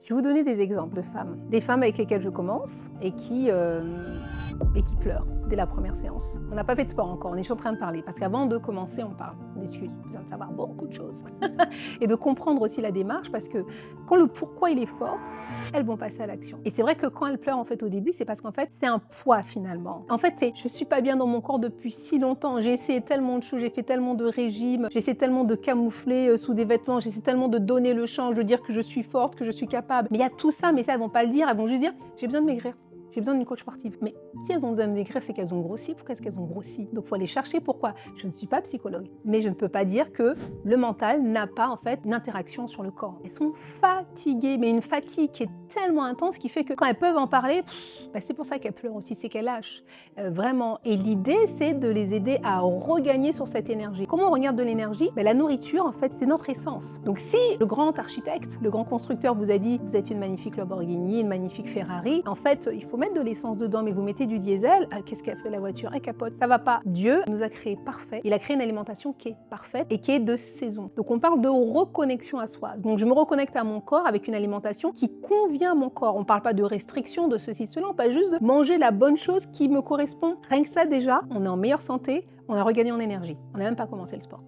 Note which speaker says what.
Speaker 1: Je vais vous donner des exemples de femmes. Des femmes avec lesquelles je commence et qui pleurent dès la première séance. On n'a pas fait de sport encore, on est juste en train de parler. Parce qu'avant de commencer, on parle. On discute, besoin de savoir beaucoup de choses. Et de comprendre aussi la démarche, parce que quand le pourquoi il est fort, elles vont passer à l'action. Et c'est vrai que quand elles pleurent en fait au début, c'est parce qu'en fait c'est un poids finalement. En fait c'est je suis pas bien dans mon corps depuis si longtemps, j'ai essayé tellement de choses, j'ai fait tellement de régimes, j'essaie tellement de camoufler sous des vêtements, j'essaie tellement de donner le change, de dire que je suis forte, que je suis capable. Mais il y a tout ça, mais ça elles vont pas le dire, elles vont juste dire j'ai besoin de maigrir. J'ai besoin d'une coach sportive. Mais si elles ont besoin de maigrir, c'est qu'elles ont grossi. Pourquoi est-ce qu'elles ont grossi? Donc, il faut aller chercher pourquoi. Je ne suis pas psychologue, mais je ne peux pas dire que le mental n'a pas en fait une interaction sur le corps. Elles sont fatiguées, mais une fatigue qui est tellement intense qui fait que quand elles peuvent en parler, c'est pour ça qu'elles pleurent aussi, c'est qu'elles lâchent. Vraiment. Et l'idée, c'est de les aider à regagner sur cette énergie. Comment on regarde de l'énergie? La nourriture, en fait, c'est notre essence. Donc, si le grand architecte, le grand constructeur vous a dit vous êtes une magnifique Lamborghini, une magnifique Ferrari, en fait, il faut mettre de l'essence dedans, mais vous mettez du diesel, qu'est-ce qu'a fait la voiture? Elle capote, ça va pas. Dieu nous a créé parfait. Il a créé une alimentation qui est parfaite et qui est de saison. Donc on parle de reconnexion à soi. Donc je me reconnecte à mon corps avec une alimentation qui convient à mon corps. On parle pas de restriction, de ceci, cela, on parle juste de manger la bonne chose qui me correspond. Rien que ça déjà, on est en meilleure santé, on a regagné en énergie. On n'a même pas commencé le sport.